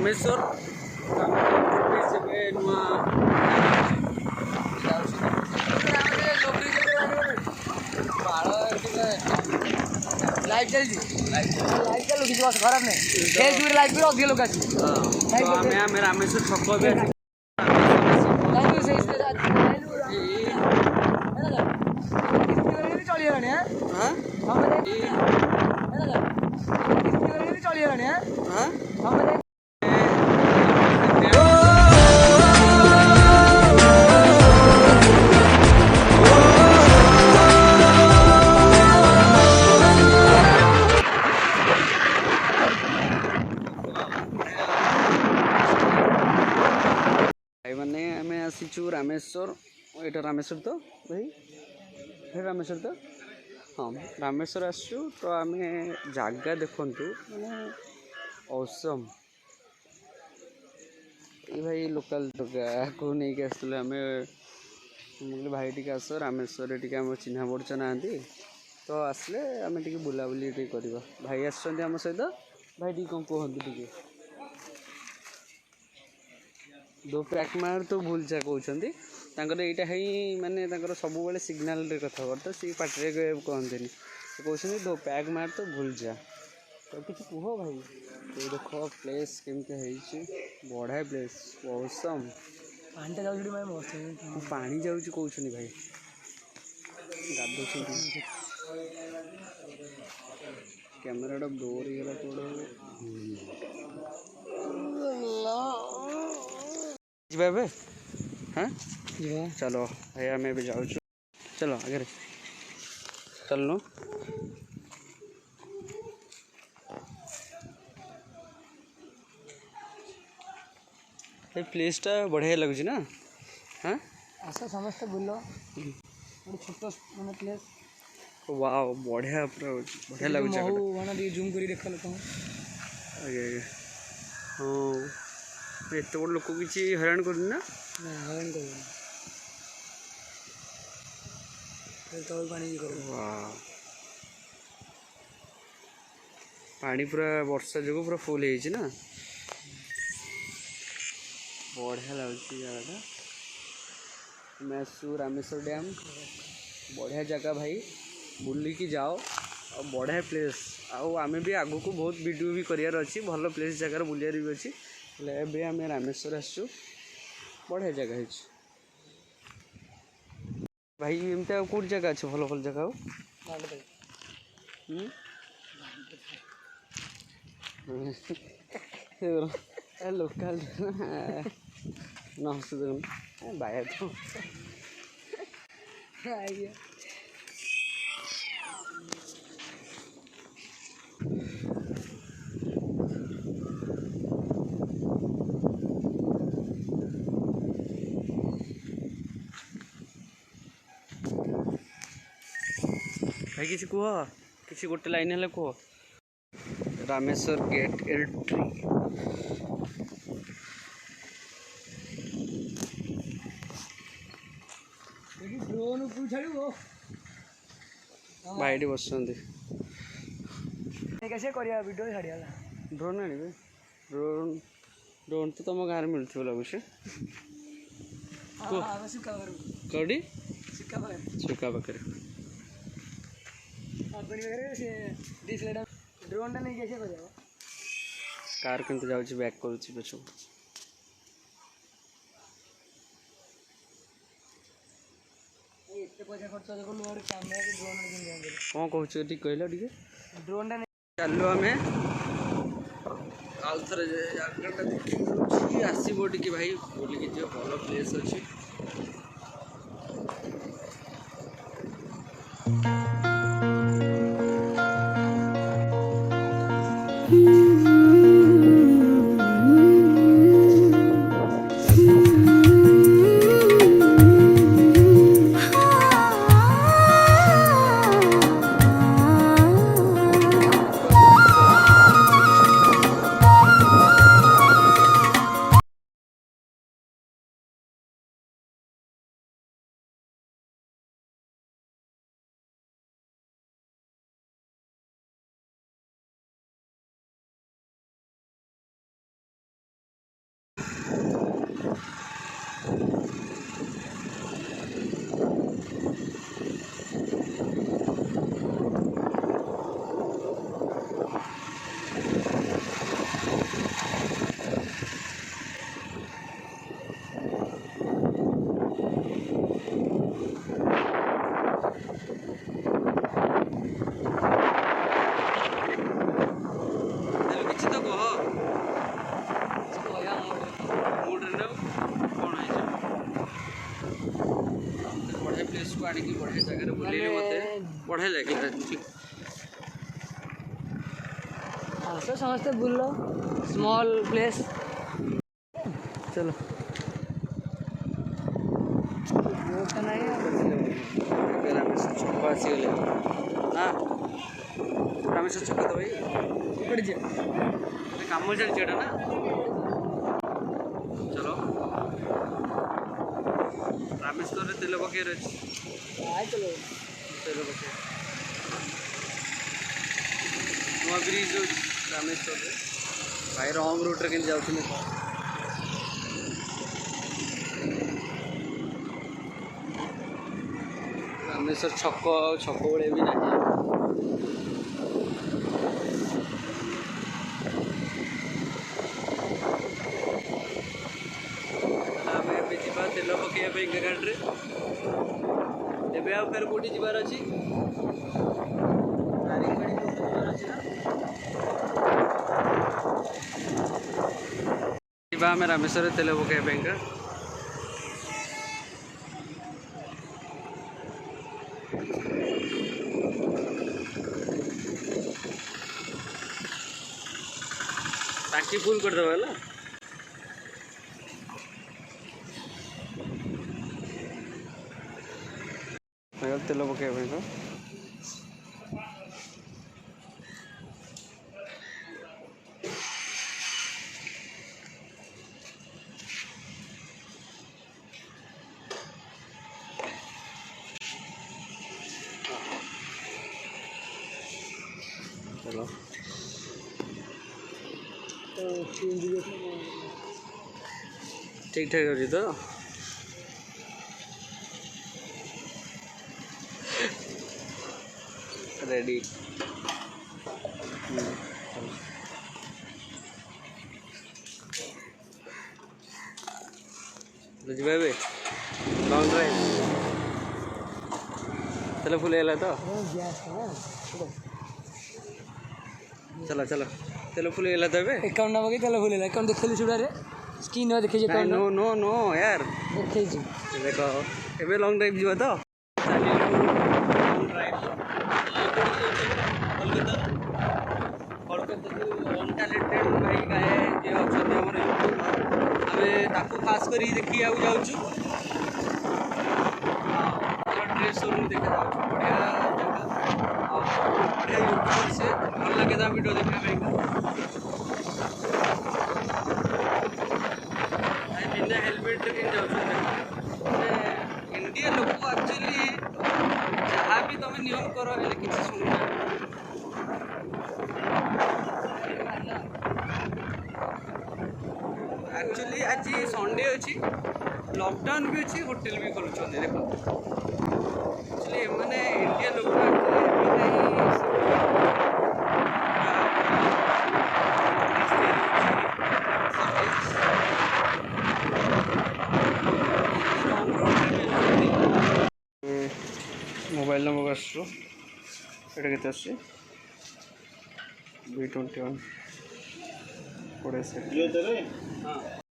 Rameshwar live चलती live चलो किसी बात खराब नहीं फेसबुक लाइव भी अधिक लोग आसी आम रामेश्वर छक भी चलिए चलिए भाई मैंने आम आसीचु रामेश्वर यहाँ रामेश्वर तो भाई रामेश्वर तो हाँ रामेश्वर आसचु तो आम जगह देखु मैंने औसम ये भाई लोकल जगह को नहीं आसलु आम भाई टी आस रामेश्वर टी आम चिन्ह पड़च ना तो आसले आम टी बुलाबुली करवा भाई आम सहित भाई टी कौन कहतु टी दो पैक मार तो भूल जा कहते यहाँ ही माने सब सिग्नाल कथबार्ता सी पाटे कहते कहते दो पैक मार तो भूल जा तो किसी कह भाई तो देख प्लेस केमती बढ़िया प्लेस मौसम पानी जाऊँ कहते भाई गाधो कैमेरा ब्लोर ହେଇଗଲା थोड़ा बे हाँ चलो भैया मैं भी जाऊँ चलो आगे चलनो ये प्लेसटा बढ़िया लगुच ना हाँ आस समस्त बुल छोट मैंने प्लेस वाओ बढ़िया पूरा बढ़िया लगुच जूम कर देख लोक आगे हाँ एत बड़ लोक किसी हैरान कर ना हैरान कर पानी पूरा वर्षा जो पूरा फुल है ना बढ़िया लगुच जगह मैसूर रामेश्वर डैम बढ़िया जगह भाई बुलिकी जाओ और बढ़िया प्लेस आम भी आगु को बहुत वीडियो भी करार अच्छी भल प्लेस जगार बुलार भी अच्छी हेल्ले आम रामेश्वर आसचु बढ़िया जगह है भाई एमती कौट जगह अच्छे भल भल जगह लोकल न हस बाया तो भाई किसी कह किसी गोटे लाइन है कह रामेश्वर गेट एंट्री भाई बस कैसे करिया वीडियो छाड़िया ड्रोन आने ड्रोन ड्रोन तो तुम गाँव में मिलूँ लगुच कौटी सुखा पाखे ड्रोन नहीं कैसे कर कार केमती जाऊँ बैक करुँ पछू पैसा खर्च कैमेरा ड्रोन कौन कहूँ कहल टे ड्रोन चलो आम आउ थे जगह देखिए आसब टे भाई बुलिकी जो भल प्लेस अच्छी ଜାଗାରେ ବୁଲେଇଲେ ମୋତେ ବଢ଼ିଆ ଲାଗିଲା। ଆସ ସମସ୍ତେ ବୁଲ ସ୍ମଲ୍ ପ୍ଲେସ୍ ଚାଲ ନାହିଁ ରାମେଶ୍ୱର ଛକ ଆସିଗଲେ ନା ରାମେଶ୍ୱର ଛକ ତ ଭାଇ କୁଆଡ଼େ ଯିବା କାମ ଚାଲିଛି ଏଇଟା ନା ଚलो ରାମେଶ୍ୱରରେ ତେଲ ପକେଇବାର ଅଛି ତେଲ ପକେଇ ନୂଆ ବ୍ରିଜ୍ ଅଛି ରାମେଶ୍ୱରରେ ଭାଇ ରଙ୍ଗ ରୁଟ୍ରେ କେମିତି ଯାଉଛନ୍ତି ରାମେଶ୍ୱର ଛକ ଆଉ ଛକ ଭଳିଆ ବି ନାହିଁ ଆମେ ଏବେ ଯିବା ତେଲ ପକେଇବା ପାଇଁ ଗାଡ଼ିରେ ଏବେ ଆଉ ଫେର କେଉଁଠି ଯିବାର ଅଛି ଦାରିଙ୍ଗବାଡ଼ି ଯିବାର ଅଛି ନା ଯିବା ଆମେ ରାମେଶ୍ୱରରେ ତେଲ ପକେଇବା ପାଇଁକା टांकी फुल करदेव है तेल पकेबा तो चलो ठीक ठाक अच्छी तो रेडी बुझे लॉन्ग ड्राइव चलो फुल है तो चलो चलो तेल फुल है तो एकाउंट नंबर के तेल फुल एकाउंट देखली सुधारे स्क्रीन में देखिए नो नो नो यार देखिए देखो एबे लॉन्ग ड्राइव जीवा तो लॉन्ग ड्राइव कोलकाता अनटैलेंटेड भाई गाए जे अछथि हमर यूट्यूबर आमे ताको खास करी देखि आउ जाउछु ड्रेस शोरूम देखा जाउछु बढ़िया जगह बढ़िया यूट्यूबर से भल लगे ता वीडियो देखा भाई बिना हेलमेट के जाउछु इंडिया लोक एक्चुअली जहाँ भी तुम नियम कर किसी शुणुना एक्चुअली आज संडे अच्छी लॉकडाउन भी अच्छी होटल भी खोलुँच देख एक्चुअली मैंने इंडिया लोक मोबाइल नंबर आसो ये के B21 हाँ